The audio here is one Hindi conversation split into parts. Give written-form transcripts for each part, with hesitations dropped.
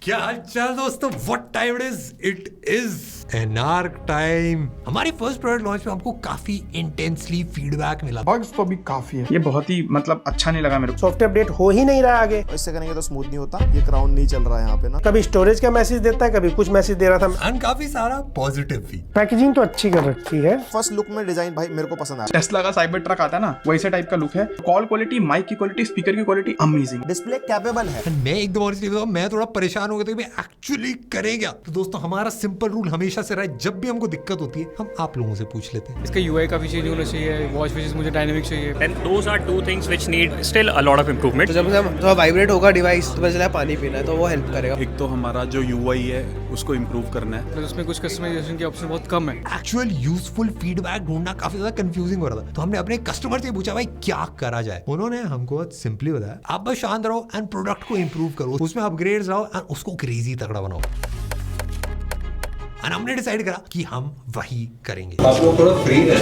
क्या हाल चाल दोस्तों, what time it is Anarc time. हमारी फर्स्ट प्रोडक्ट लॉन्च में हमको काफी इंटेंसली फीडबैक मिला। बग्स तो भी काफी है, ये बहुत ही अच्छा नहीं लगा मेरे को। सॉफ्टवेयर अपडेट हो ही नहीं रहा आगे, इससे करेंगे तो स्मूथ नहीं होता। ये क्राउन नहीं चल रहा है यहाँ पे ना, कभी स्टोरेज का मैसेज देता है, कभी कुछ मैसेज दे रहा था। एंड काफी सारा पॉजिटिव भी। पैकेजिंग तो अच्छी कर रखी है। फर्स्ट लुक में डिजाइन भाई मेरे को पसंद आया। टेस्ला का साइबर ट्रक आता है ना, वैसे टाइप का लुक है। कॉल क्वालिटी, माइक की क्वालिटी, स्पीकर की क्वालिटी अमेजिंग। डिस्प्ले कैपेबल है। And मैं एकदम ऑनेस्टली बताऊं, मैं थोड़ा परेशान हो गया था कि एक्चुअली करें क्या। तो दोस्तों हमारा सिंपल रूल हमेशा से रहा है, जब भी हमको दिक्कत होती है हम आप लोगों से पूछ लेते हैं। इसका UI काफी चेंज होना चाहिए, वॉच फेसेस मुझे डायनामिक चाहिए। Then those are two things which need still a lot of improvement. तो जब थोड़ा वाइब्रेट होगा डिवाइस तो पता चला पानी पीना है तो वो हेल्प करेगा। एक तो हमारा जो UI है उसको इम्प्रूव करना है। तो उसमें कुछ कस्टमाइजेशन के ऑप्शन बहुत कम है। एक्चुअल यूजफुल फीडबैक ढूंढना काफी ज्यादा कंफ्यूजिंग हो रहा था, तो हमने अपने कस्टमर से पूछा भाई क्या करा जाए। उन्होंने हमको सिंपली बताया, आप बस शांत रहो एंड प्रोडक्ट को इंप्रूव करो, उसमें अपग्रेड्स लाओ एंड उसको क्रेजी तगड़ा बनाओ। और हमने डिसाइड करा कि हम वही करेंगे। आप लोग थोड़ा फ्री है,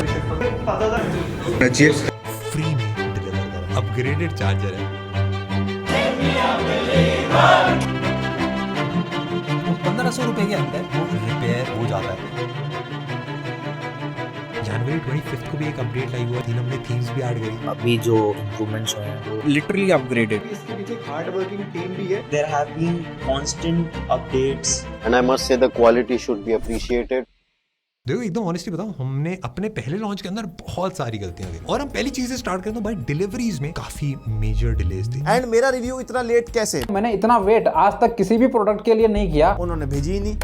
फ्री में डिलीवर करा, अपग्रेडेड चार्जर है। 1500 रुपए के अंदर वो रिपेयर हो जाता है। जनवरी 25 को भी एक अपडेट लाई हुआ, 3 हमने थीम्स भी ऐड करी। अभी जो इम्प्रूवमेंट्स हुए हैं वो लिटरली अपग्रेडेड। इसके पीछे एक हार्ड वर्किंग टीम भी है। There have been constant updates and I must say the quality should be appreciated. देखो एकदम ऑनेस्टली बताऊं, हमने अपने पहले लॉन्च के अंदर बहुत सारी गलतियां की और हम पहली चीज से स्टार्ट करें तो भाई डिलीवरीज में काफी मेजर डिलेज थे। एंड मेरा रिव्यू इतना लेट कैसे? मैंने इतना वेट आज तक किसी भी प्रोडक्ट के लिए नहीं किया। उन्होंने भेजी ही नहीं।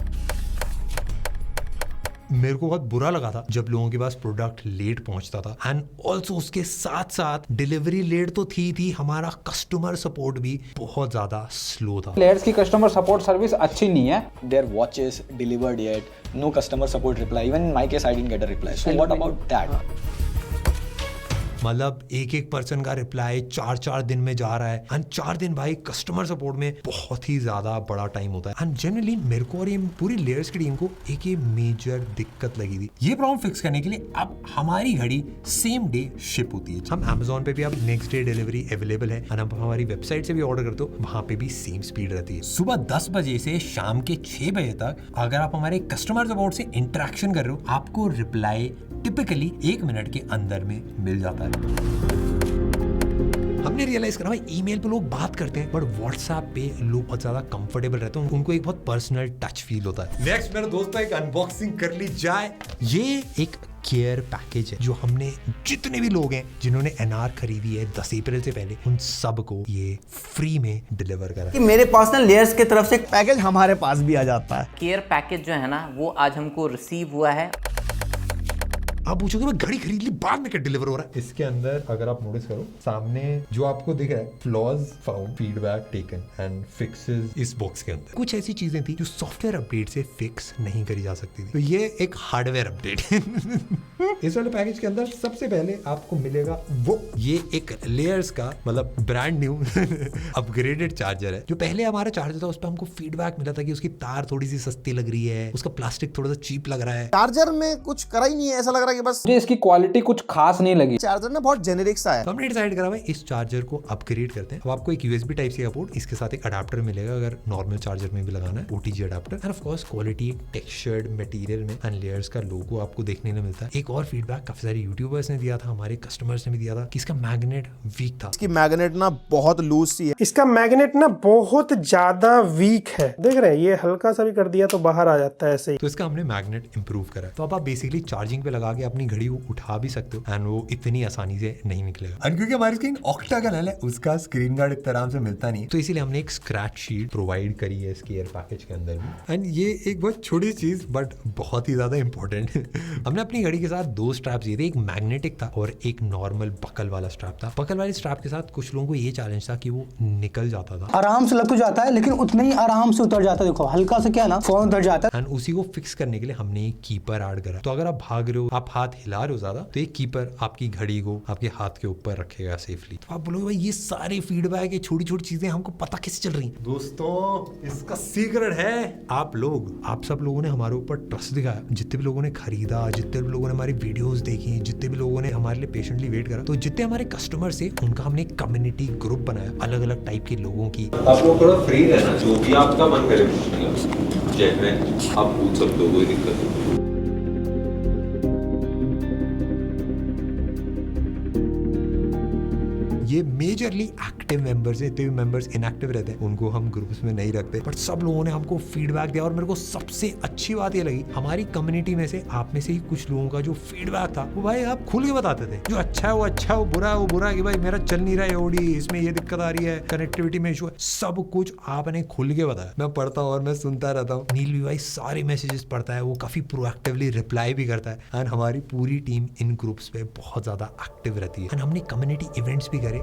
मेरे को बहुत बुरा लगा था जब लोगों के पास प्रोडक्ट लेट पहुंचता था। एंड ऑल्सो उसके साथ साथ डिलीवरी लेट तो थी, हमारा कस्टमर सपोर्ट भी बहुत ज्यादा स्लो था। लेयर्स की कस्टमर सपोर्ट सर्विस अच्छी नहीं है। Their watches delivered yet, no customer support reply, even in my case I didn't get a reply, so what about that? मतलब एक पर्सन का रिप्लाई 4 दिन में जा रहा है। एंड 4 दिन भाई कस्टमर सपोर्ट में बहुत ही ज्यादा बड़ा टाइम होता है। एंड जनरली मेरे को और ये पूरी लेयर्स की टीम को एक ये मेजर दिक्कत लगी थी। ये प्रॉब्लम फिक्स करने के लिए अब हमारी घड़ी सेम डे शिप होती है। हम Amazon पे भी अब नेक्स्ट डे डिलीवरी अवेलेबल है। और अब हमारी वेबसाइट से भी ऑर्डर करते हो, वहां पे भी सेम स्पीड रहती है। सुबह 10 बजे से शाम के 6 बजे तक अगर आप हमारे कस्टमर सपोर्ट से इंटरेक्शन कर रहे हो, आपको रिप्लाई टिपिकली 1 मिनट के अंदर में मिल जाता है। हमने रियलाइज करा भाई ईमेल पे लोग बात करते हैं, बट व्हाट्सएप पे लोग बहुत ज्यादा कंफर्टेबल रहते हैं, उनको एक बहुत पर्सनल टच फील होता है। नेक्स्ट मेरे दोस्तों एक अनबॉक्सिंग कर ली जाए। ये एक केयर पैकेज है जो हमने जितने भी लोग हैं जिन्होंने एनआर खरीदी है 10 अप्रैल से पहले, उन सब को ये फ्री में डिलीवर करा है। मेरे पर्सनल लेयर्स की तरफ से पैकेज हमारे पास भी आ जाता है। केयर पैकेज जो है ना वो आज हमको रिसीव हुआ है। आप पूछोगे मैं घड़ी खरीद ली बाद में क्या डिलीवर हो रहा है। इसके अंदर अगर आप नोटिस करो, सामने जो आपको दिख रहा है flaws found, feedback taken and fixes, इस बॉक्स के अंदर कुछ ऐसी चीजें थी जो सॉफ्टवेयर अपडेट से फिक्स नहीं करी जा सकती थी। तो ये एक हार्डवेयर अपडेट है। इस वाले पैकेज के अंदर सबसे पहले आपको मिलेगा वो ये एक लेयर्स का मतलब ब्रांड न्यू अपग्रेडेड चार्जर है। जो पहले हमारा चार्जर था उस पर हमको फीडबैक मिला था कि उसकी तार थोड़ी सी सस्ती लग रही है, उसका प्लास्टिक थोड़ा सा चीप लग रहा है। चार्जर में कुछ करा ही नहीं है, ऐसा लग रहा है कि बस मुझे इसकी क्वालिटी कुछ खास नहीं लगी। चार्जर ना बहुत जेनेरिक सा है। तो हमने डिसाइड करा भाई इस चार्जर को अपग्रेड करते हैं। अब आपको एक USB टाइप सी का पोर्ट, इसके साथ एक अडाप्टर मिलेगा अगर नॉर्मल चार्जर में भी लगाना है, OTG adapter. End of course quality textured material में एंड लेयर्स का लोगो आपको देखने को मिलता है। एक और फीडबैक काफी सारे यूट्यूबर्स ने दिया था, हमारे कस्टमर्स ने भी दिया था कि इसका मैग्नेट वीक था। इसकी मैग्नेट ना बहुत लूज सी है। इसका मैग्नेट ना बहुत ज्यादा वीक है, देख रहे हैं, ये हल्का सा भी कर दिया तो बाहर आ जाता है ऐसे ही। तो इसका हमने मैग्नेट इंप्रूव करा। तो अब आप बेसिकली चार्जिंग पे लगा के अपनी घड़ी को उठा भी सकते हो एंड वो इतनी आसानी से नहीं निकलेगा। और क्योंकि हमारी स्क्रीन ऑक्टागोनल है, उसका स्क्रीन गार्ड इतना आराम से मिलता नहीं, तो इसीलिए हमने एक स्क्रैच शीट प्रोवाइड करी है इसके एयर पैकेज के अंदर भी। एंड ये एक बहुत छोटी चीज बट बहुत ही ज्यादा इंपॉर्टेंट है। हमने अपनी घड़ी के साथ 2 स्ट्रैप्स दिए थे, एक मैग्नेटिक था और एक नॉर्मल बकल वाला स्ट्रैप था। बकल वाले स्ट्रैप के साथ कुछ लोगों को ये चैलेंज था कि वो निकल जाता था, आराम से लग तो जाता है लेकिन उतना ही आराम से उतर जाता है। देखो हल्का से क्या ना फोन उतर जाता है। एंड उसी को फिक्स करने के लिए हमने एक कीपर ऐड करा। तो अगर आप भाग रहे हो, आप हाथ हिला रहे हो ज्यादा तो एक कीपर आपकी घड़ी को आपके हाथ के ऊपर रखेगा सेफली। तो आप बोलोगे भाई ये सारे फीडबैक, ये छोटी छोटी चीजें हमको पता कैसे चल रही हैं? दोस्तों इसका सीक्रेट है आप लोग, आप सब लोगों ने हमारे ऊपर ट्रस्ट दिखाया। जितने भी लोगों ने खरीदा, जितने भी लोगों ने हमारी वीडियोस देखी, जितने भी लोगों ने हमारे लिए पेशेंटली वेट करा, तो जितने हमारे कस्टमर थे उनका हमने एक कम्युनिटी ग्रुप बनाया अलग अलग टाइप के लोगों की। आप लोग थोड़ा फ्री रहना, जो भी आपका मन करे पूछने आप पूछ सकते हो, कोई दिक्कत नहीं। ये मेजरली एक्टिव मेंबर्स हैं, इतने भी मेंबर्स इनएक्टिव रहते हैं उनको हम ग्रुप्स में नहीं रखते, बट सब लोगों ने हमको फीडबैक दिया। और मेरे को सबसे अच्छी बात ये लगी, हमारी कम्युनिटी में से आप में से ही कुछ लोगों का जो फीडबैक था वो भाई आप खुल के बताते थे। जो अच्छा है वो अच्छा, वो बुरा है वो बुरा, कि भाई मेरा चल नहीं रहा है ओडी, इसमें ये दिक्कत आ रही है, कनेक्टिविटी में इशू है, सब कुछ आपने खुल के बताया। मैं पढ़ता हूँ और मैं सुनता रहता हूँ। नील भी भाई सारे मैसेजेस पढ़ता है, वो काफी प्रोएक्टिवली रिप्लाई भी करता है। एंड हमारी पूरी टीम इन ग्रुप्स पे बहुत ज्यादा एक्टिव रहती है। एंड हमने कम्युनिटी इवेंट्स भी करे।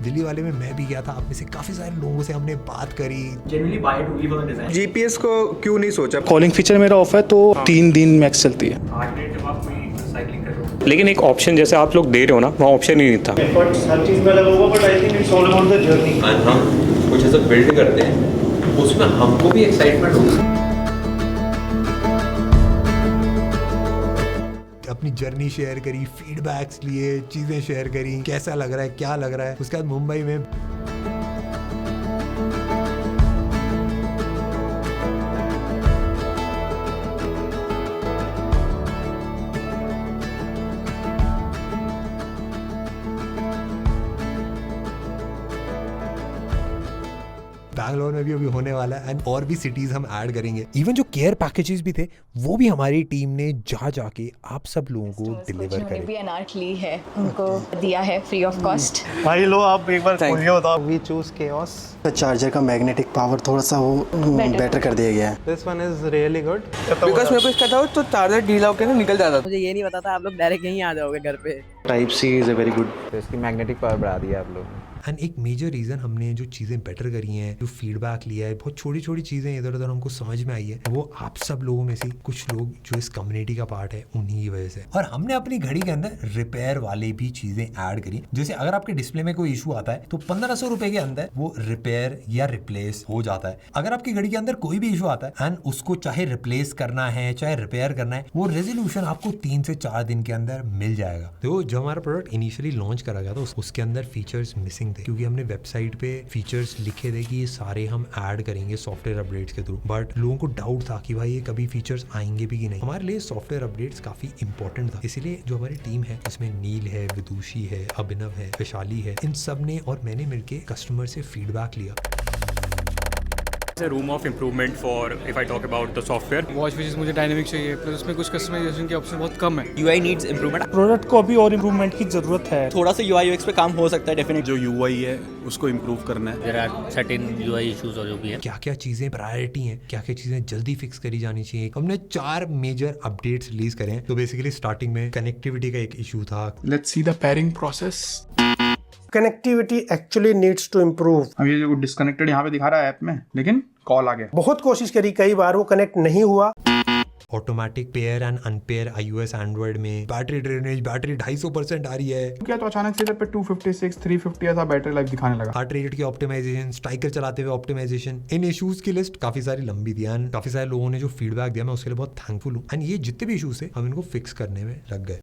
दिल्ली वाले में मैं भी गया था, आप में से काफी सारे लोगों से हमने बात करी। Generally by it only for the design. GPS को क्यों नहीं सोचा? कॉलिंग फीचर मेरा ऑफ है तो 3 दिन मैक्स चलती है। 8 मिनट जब आप कोई साइकिलिंग कर रहे हो, लेकिन एक ऑप्शन जैसे आप लोग दे रहे हो ना, वहाँ ऑप्शन ही नहीं था। एफर्ट्स हर चीज में लगा होगा, but I think it's all about the journey. हम कुछ ऐसा बिल्ड करते हैं, उसमें हमको भी एक्साइटमेंट होगी। अपनी जर्नी शेयर करी, फीडबैक्स लिए, चीजें शेयर करी, कैसा लग रहा है, क्या लग रहा है। उसके बाद मुंबई में बैंगलोर में भी अभी होने वाला है, एंड और भी सिटीज हम ऐड करेंगे। इवन जो केयर पैकेजेस भी थे वो भी हमारी टीम ने जा जाके आप सब लोगों को डिलीवर करे। भी अनार्ट ली है, उनको दिया है फ्री ऑफ कॉस्ट। भाई लो आप एक बार खोलिए बताओ। We choose chaos. चार्जर का मैग्नेटिक पावर थोड़ा सा वो बेटर कर दिया गया है। This one is really good because मेरे को इसका था तो चार्जर ढीला होकर निकल जाता था। मुझे ये नहीं पता था आप लोग डायरेक्ट यहीं आ जाओगे घर पे। Type C is a very good. तो इसकी मैग्नेटिक पावर बढ़ा दिया आप लोगों ने। एंड एक मेजर रीजन हमने जो चीजें बेटर करी हैं, जो फीडबैक लिया है, बहुत छोटी छोटी चीजें इधर उधर हमको समझ में आई है, वो आप सब लोगों में से कुछ लोग जो इस कम्युनिटी का पार्ट है उन्हीं की वजह से। और हमने अपनी घड़ी के अंदर रिपेयर वाले भी चीजें ऐड करी। जैसे अगर आपके डिस्प्ले में कोई इशू आता है तो 1500 रुपए के अंदर वो रिपेयर या रिप्लेस हो जाता है। अगर आपकी घड़ी के अंदर कोई भी इशू आता है एंड उसको चाहे रिप्लेस करना है चाहे रिपेयर करना है, वो रेजोल्यूशन आपको 3 से 4 दिन के अंदर मिल जाएगा। तो जो हमारा प्रोडक्ट इनिशियली लॉन्च करा गया था उसके अंदर फीचर्स मिसिंग थे, क्योंकि हमने वेबसाइट पे फीचर्स लिखे थे कि ये सारे हम ऐड करेंगे सॉफ्टवेयर अपडेट्स के थ्रू, बट लोगों को डाउट था कि भाई ये कभी फीचर्स आएंगे भी कि नहीं। हमारे लिए सॉफ्टवेयर अपडेट्स काफी इंपॉर्टेंट था, इसीलिए जो हमारी टीम है इसमें नील है, विदुषी है, अभिनव है, वैशाली है, इन सब ने और मैंने मिलके कस्टमर से फीडबैक लिया। a room of improvement for if I talk about the software. Watch faces मुझे डायनेमिक चाहिए, प्लस उसमें कुछ कस्टमाइजेशन के ऑप्शन बहुत कम है। UI needs improvement. प्रोडक्ट को अभी और इम्प्रूवमेंट की जरूरत है। थोड़ा सा UI UX पे काम हो सकता है डेफिनेटली। जो UI है उसको इम्प्रूव करना है। There are certain UI issues और जो भी है। क्या क्या चीजें प्रायोरिटी हैं, क्या क्या चीजें जल्दी फिक्स करी जानी चाहिए। हमने 4 मेजर अपडेट्स रिलीज करे हैं। तो बेसिकली स्टार्टिंग में कनेक्टिविटी का एक इशू था। Let's see the pairing process. Connectivity actually needs to improve. अब ये जो डिस्कनेक्टेड यहाँ पे दिखा रहा है ऐप में, लेकिन कॉल आ गया। बहुत कोशिश करी, कई बार वो कनेक्ट नहीं हुआ। Automatic pair and unpair iOS Android में बैटरी ड्रेनेज, बैटरी 250% आ रही है। क्या तो अचानक से इधर पे 256 350 ऐसा बैटरी लाइफ दिखाने लगा। हार्ट रेट की ऑप्टिमाइजेशन, स्ट्राइकर चलाते हुए ऑप्टिमाइजेशन, इन इश्यूज की लिस्ट काफी सारी लंबी थी एंड काफी सारे लोगों ने जो फीडबैक दिया मैं उसके लिए बहुत थैंकफुल हूँ। एंड ये जितने भी इश्यूज थे हम इनको फिक्स करने में लग गए।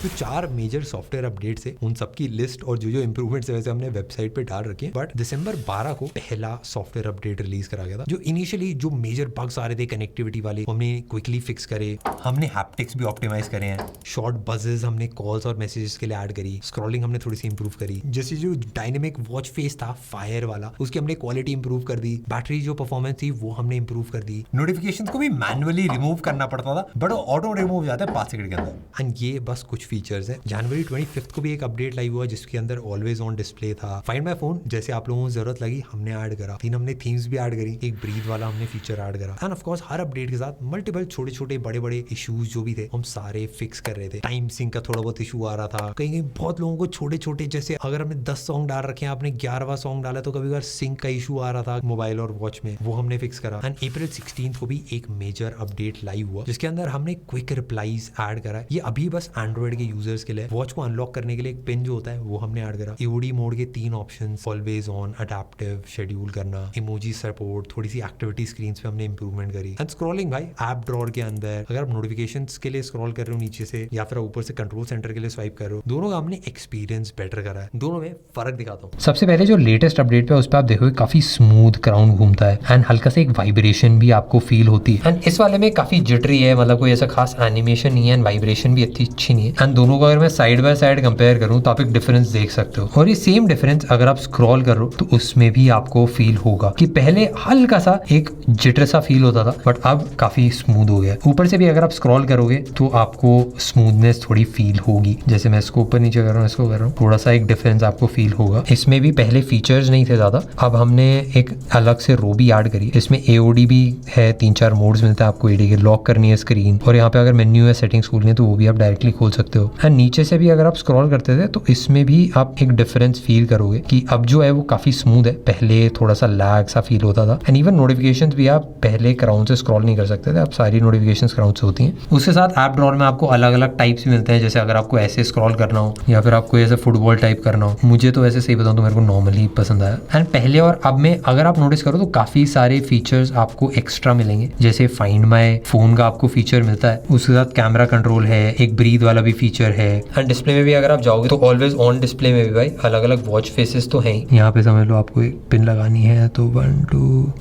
जो 4 मेजर सॉफ्टवेयर अपडेट्स है उन सबकी लिस्ट और जो जो इंप्रूवमेंट्स है वैसे हमने वेबसाइट पे डाल रखे हैं। बट दिसंबर 12 को पहला सॉफ्टवेयर अपडेट रिलीज करा गया था। जो इनिशियली जो मेजर बग्स आ रहे थे कनेक्टिविटी वाले हमने क्विकली फिक्स करे। हमने हैप्टिक्स भी ऑप्टिमाइज करे हैं। शॉर्ट बजेस हमने कॉल्स और मैसेजेस के लिए ऐड करी। स्क्रॉलिंग हमने थोड़ी सी इंप्रूव करी। जैसे जो डायनेमिक वॉच फेस था फायर वाला, उसकी हमने क्वालिटी इंप्रूव कर दी। बैटरी जो परफॉर्मेंस थी वो हमने इंप्रूव कर दी। नोटिफिकेशंस को भी मैनुअली रिमूव करना पड़ता था, बट ऑटो रिमूव हो जाता है 5 सेकंड के अंदर। एंड ये बस कुछ फीचर्स हैं। जनवरी 25 को भी एक अपडेट लाइव हुआ जिसके अंदर ऑलवेज ऑन डिस्प्ले था। फाइंड माय फोन जैसे आप लोगों को जरूरत लगी हमने ऐड करा। 3 हमने थीम्स भी ऐड करी, एक ब्रीथ वाला हमने फीचर ऐड करा। End of course her update के साथ मल्टीपल छोटे छोटे बड़े बड़े इश्यूज जो भी थे हम सारे फिक्स कर रहे थे। टाइम सिंक का थोड़ा बहुत इशू आ रहा था, कहीं बहुत लोगों को छोटे छोटे, जैसे अगर हमने 10 सॉन्ग डाल रखे हैं, आपने 11वां सॉन्ग डाला तो कभी कभार सिंक का इशू आ रहा था मोबाइल और वॉच में, वो हमने फिक्स करा। एंड अप्रैल 16 को भी एक मेजर अपडेट लाइव हुआ जिसके अंदर हमने क्विक रिप्लाईज ऐड करा। ये अभी बस एंड्रॉइड के यूजर्स के लिए। वॉच को अनलॉक करने के लिए एक पिन जो होता है वो हमने ऐड करा। AOD मोड के 3 option, always on, adaptive, schedule करना, इमोजी सपोर्ट, थोड़ी सी एक्टिविटी स्क्रीन पे हमने इंप्रूवमेंट करी। एंड स्क्रॉलिंग भाई ऐप ड्रॉअर के अंदर अगर आप नोटिफिकेशंस के लिए स्क्रॉल कर रहे हो नीचे से या फिर ऊपर से कंट्रोल सेंटर के लिए स्वाइप कर रहे हो, दोनों का हमने एक्सपीरियंस बेटर करा है। दोनों में फर्क दिखाता हूँ। सबसे पहले जो लेटेस्ट अपडेट पे उस पर आप देखोगे काफी स्मूथ क्राउन घूमता है एंड हल्का से एक वाइब्रेशन भी आपको फील होती है। एंड इस वाले में काफी जिटरी है, मतलब कोई ऐसा खास एनिमेशन नहीं है एंड वाइब्रेशन भी इतनी अच्छी नहीं है। एंड दोनों को अगर मैं साइड बाय साइड कंपेयर करूँ तो आप एक डिफरेंस देख सकते हो। और ये सेम डिफरेंस अगर आप स्क्रॉल करो तो उसमें भी आपको फील होगा कि पहले हल्का सा एक जिटर सा फील होता था बट अब काफी स्मूथ हो गया। ऊपर से भी अगर आप स्क्रॉल करोगे तो आपको स्मूथनेस थोड़ी फील होगी। जैसे मैं इसको ऊपर नीचे कर रहा हूँ, इसको कर रहा हूँ, थोड़ा सा एक डिफरेंस आपको फील होगा। इसमें भी पहले फीचर्स नहीं थे ज्यादा, अब हमने एक अलग से रो भी ऐड करी। इसमें AOD भी है, 3-4 मोड्स मिलता है आपको AOD के। लॉक करनी है स्क्रीन और यहाँ पे अगर मेन्यू है, सेटिंग्स खोलनी है तो वो भी आप डायरेक्टली खोल सकते हो। एंड नीचे से भी अगर आप स्क्रॉल करते थे तो इसमें भी आप एक डिफरेंस फील करोगे कि अब जो है वो काफी स्मूथ है, पहले थोड़ा सा लैग सा फील होता था। एंड इवन नोटिफिकेशंस भी आप पहले क्राउन से स्क्रॉल नहीं कर सकते थे, अब सारी नोटिफिकेशंस क्राउन से होती हैं। उसके साथ ऐप ड्रॉअर में आपको अलग अलग टाइप्स भी मिलते हैं, जैसे अगर आपको ऐसे स्क्रॉल करना हो या फिर आपको ऐसे फुटबॉल टाइप करना हो। मुझे तो वैसे सही बताऊं तो मेरे को नॉर्मली पसंद आया। एंड पहले और अब में अगर आप नोटिस करो तो काफी सारे फीचर्स आपको एक्स्ट्रा मिलेंगे, जैसे फाइंड माय फोन का आपको फीचर मिलता है, उसके साथ कैमरा कंट्रोल है, एक ब्रीथ वाला भी फीचर है। एंड डिस्प्ले में भी अगर आप जाओगे तो ऑलवेज ऑन डिस्प्ले में भी भाई अलग अलग वॉच फेसेस तो हैं। यहाँ पे समझ लो आपको एक पिन लगानी है तो 1 2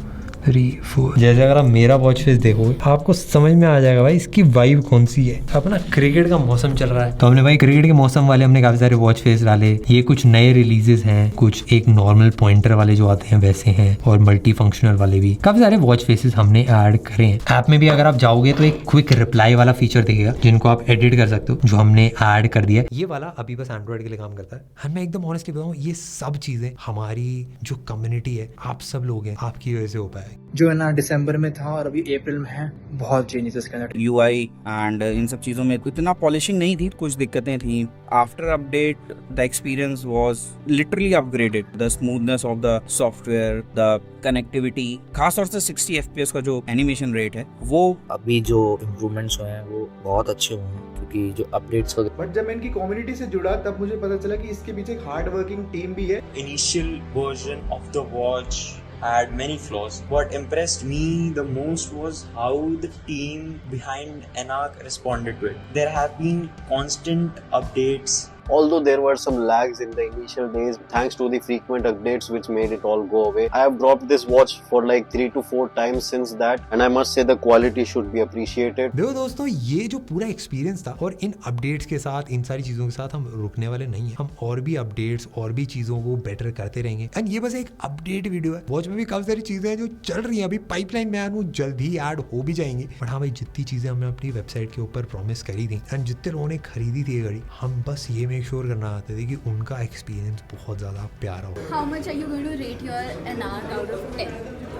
3 4, जैसे अगर आप मेरा वॉच फेस देखोगे आपको समझ में आ जाएगा भाई इसकी वाइब कौन सी है। अपना क्रिकेट का मौसम चल रहा है तो हमने भाई क्रिकेट के मौसम वाले हमने काफी सारे वॉच फेस डाले। ये कुछ नए रिलीजेस हैं, कुछ एक नॉर्मल पॉइंटर वाले जो आते हैं वैसे हैं और मल्टी फंक्शनल वाले भी। काफी सारे वॉच फेसेस हमने ऐड करे हैं। ऐप में भी अगर आप जाओगे तो एक क्विक रिप्लाई वाला फीचर दिखेगा जिनको आप एडिट कर सकते हो, जो हमने ऐड कर दिया। ये वाला अभी बस एंड्रॉइड के लिए काम करता है। और मैं एकदम ऑनेस्टली बताऊं, ये सब चीजें हमारी जो कम्युनिटी है, आप सब लोग हैं, आपकी वजह से हो पाए। जो है ना दिसंबर में था और अभी अप्रैल में है, बहुत चेंजेस इसके अंदर। UI एंड इन सब चीज़ों में इतना पॉलिशिंग नहीं थी, कुछ दिक्कतें थी। After update the experience was literally upgraded. The smoothness of the software, the connectivity, खासतौर से 60 FPS का जो एनिमेशन रेट है वो अभी जो इम्प्रूवमेंट्स हुए हैं वो बहुत अच्छे हुए हैं क्योंकि जो अपडेट्स हो गए। बट जब मैं इनकी कम्युनिटी से जुड़ा तब मुझे पता चला कि इसके पीछे एक हार्ड वर्किंग टीम भी है। Initial version of the watch had many flaws. What impressed me the most was how the team behind Enac responded to it. There have been constant updates. Although there were some lags in the initial days, thanks to the frequent updates which made it all go away. I have dropped this watch for like 3 to 4 times since that, and I must say the quality should be appreciated. देखो दोस्तों, ये जो पूरा एक्सपीरियंस था और इन अपडेट्स के साथ, इन सारी चीजों के साथ हम रुकने वाले नहीं हैं। हम और भी अपडेट्स और भी चीजों को बेटर करते रहेंगे। एंड ये बस एक अपडेट वीडियो है। वॉच में भी काफी सारी चीजें हैं जो चल रही हैं, अभी पाइपलाइन में आने जल्द ही ऐड हो भी जाएंगी। बट हाँ भाई, जितनी चीजें हमने अपनी वेबसाइट के ऊपर प्रॉमिस करी थी एंड जितने लोगों ने खरीदी थी ये घड़ी, हम बस ये मेक श्योर करना चाहते थे कि उनका एक्सपीरियंस बहुत ज्यादा प्यारा हो। How much are you going to rate your Enac out of 10?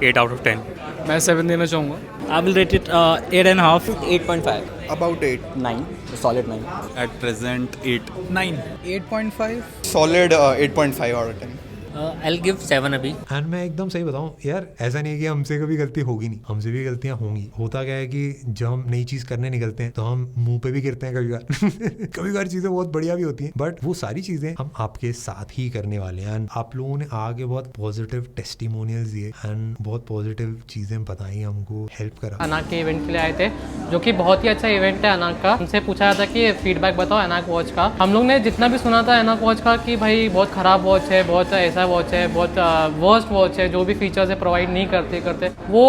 8 out of 10। मैं 7 देना चाहूँगा। I will rate it 8.5, 8.5, about 8, 9, solid 9. At present 8, 9, 8.5, solid 8.5 out of 10. I'll give 7 अभी। एंड मैं एकदम सही बताऊं यार, ऐसा नहीं है कि हमसे कभी गलती होगी नहीं, हमसे भी गलतियां होंगी। होता क्या है कि जब हम नई चीज करने निकलते हैं तो हम मुंह पे भी गिरते हैं कभी बार कभी बार चीजें बहुत बढ़िया भी होती हैं, बट वो सारी चीजें हम आपके साथ ही करने वाले हैं। एंड आप लोगों ने आगे बहुत पॉजिटिव टेस्टिमोनियल्स दिए एंड बहुत पॉजिटिव चीजें बताई, हमको हेल्प करा। अनाक के इवेंट के लिए आए थे, जो कि बहुत ही अच्छा इवेंट है अनाक का। हमसे पूछा था कि फीडबैक बताओ अनाक वॉच का। हम लोग ने जितना भी सुना था अनाक वॉच का कि भाई बहुत खराब वॉच है, बहुत ऐसा वॉच है, बहुत वर्स्ट वॉच है, जो भी फीचर्स है प्रोवाइड नहीं करते, वो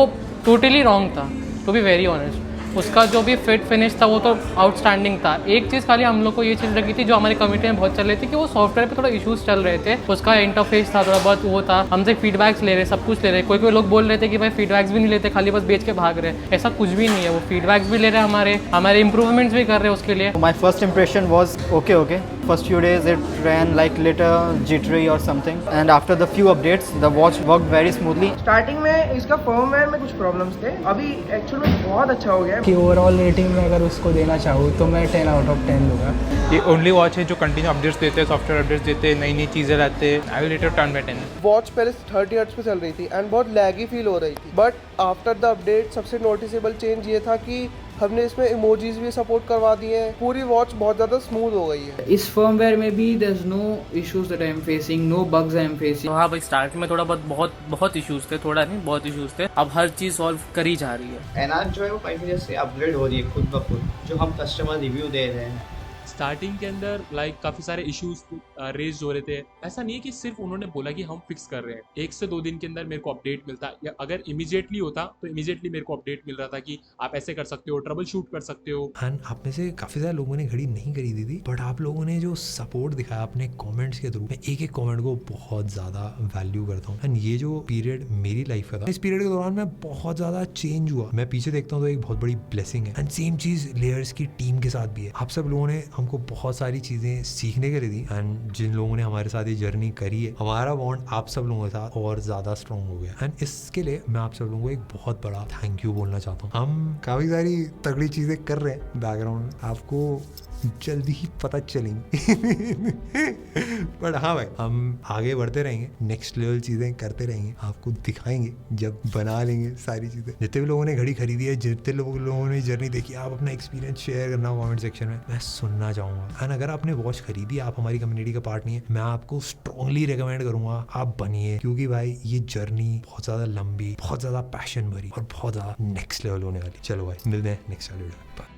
टोटली रॉन्ग था, टू बी वेरी ऑनेस्ट। उसका जो भी फिट फिनिश था वो तो आउटस्टैंडिंग था। एक चीज़ खाली हम लोग को ये चीज़ लगी थी जो हमारी कम्युनिटी में बहुत चल रही थी कि वो सॉफ्टवेयर पे थोड़ा इश्यूज चल रहे थे, उसका इंटरफेस था थोड़ा बहुत वो था, हमसे फीडबैक्स ले रहे, सब कुछ ले रहे। कोई लोग बोल रहे थे कि भाई फीडबैक्स भी नहीं लेते, खाली बस बेच के भाग रहे। ऐसा कुछ भी नहीं है, वो फीडबैक्स भी ले रहे हैं, हमारे इंप्रूवमेंट्स भी कर रहे हैं उसके लिए। My first impression was okay. First few days it ran like little jittery or something, and after the few updates the watch worked very smoothly. Starting में इसका फर्मवेयर में कुछ प्रॉब्लम्स थे, अभी एक्चुअली में बहुत अच्छा हो गया है। कि ओवरऑल रेटिंग में अगर उसको देना चाहूँ तो मैं 10 आउट ऑफ 10 दूंगा। ये ओनली वॉच है जो कंटिन्यू अपडेट्स देते हैं, सॉफ्टवेयर अपडेट्स देते हैं, नई नई चीज़ें लाते हैं। I will rate it 10 by 10। Watch पहले 30 हर्ट्ज पे चल रही थी एंड बहुत लैगी फील हो रही थी, बट आफ्टर द अपडेट सबसे नोटिसेबल चेंज ये था कि हमने इसमें इमोजीज भी सपोर्ट करवा दिए हैं। पूरी वॉच बहुत ज़्यादा स्मूथ हो गई है। इस फर्मवेयर में भी there is no issues that I am facing, no bugs I am facing. हाँ भाई, स्टार्ट में थोड़ा बहुत इश्यूज थे, थोड़ा नहीं बहुत इश्यूज थे, अब हर चीज़ सॉल्व करी जा रही है। एनाक जो है वो काफ़ी जैसे अपग्रेड हो रही है खुद ब खुद, जो हम कस्टमर रिव्यू दे रहे हैं। स्टार्टिंग के अंदर काफ़ी सारे इश्यूज रेज हो रहे थे। ऐसा नहीं है कि सिर्फ उन्होंने बोला कि हम फिक्स कर रहे हैं, 1 से 2 दिन के अंदर मेरे को अपडेट मिलता, या अगर इमीडिएटली होता तो इमीडिएटली मेरे को अपडेट मिल रहा था कि आप ऐसे कर सकते हो, ट्रबल शूट कर सकते हो। एंड आप में से काफ़ी सारे लोगों ने घड़ी नहीं खरीदी थी, बट आप लोगों ने जो सपोर्ट दिखाया अपने कमेंट्स के थ्रू, मैं एक कमेंट को बहुत ज़्यादा वैल्यू करता हूँ। एंड ये जो पीरियड मेरी लाइफ का था, इस पीरियड के दौरान मैं बहुत ज़्यादा चेंज हुआ। मैं पीछे देखता हूँ तो एक बहुत बड़ी ब्लेसिंग है। एंड सेम चीज़ लेयर्स की टीम के साथ भी है। आप सब लोगों ने हमको बहुत सारी चीजें सीखने के लिए दी, एंड जिन लोगों ने हमारे साथ ये जर्नी करी है, हमारा बॉन्ड आप सब लोगों के साथ और ज्यादा स्ट्रॉन्ग हो गया। एंड इसके लिए मैं आप सब लोगों को एक बहुत बड़ा थैंक यू बोलना चाहता हूँ। हम काफी सारी तगड़ी चीजें कर रहे हैं बैकग्राउंड में, आपको जल्दी ही पता चलेंगी। बट हाँ भाई, हम आगे बढ़ते रहेंगे, नेक्स्ट लेवल चीज़ें करते रहेंगे, आपको दिखाएंगे जब बना लेंगे सारी चीज़ें। जितने भी लोगों ने घड़ी खरीदी है, जितने लोगों ने जर्नी देखी, आप अपना एक्सपीरियंस शेयर करना कमेंट सेक्शन में, मैं सुनना चाहूँगा। एंड अगर आपने वॉच खरीदी, आप हमारी कम्युनिटी का पार्ट नहीं है, मैं आपको स्ट्रांगली रिकमेंड करूँगा आप बनिए, क्योंकि भाई ये जर्नी बहुत ज़्यादा लंबी, बहुत ज़्यादा पैशन भरी और बहुत ज़्यादा नेक्स्ट लेवल होने वाली। चलो भाई, मिलते हैं नेक्स्ट वीडियो में।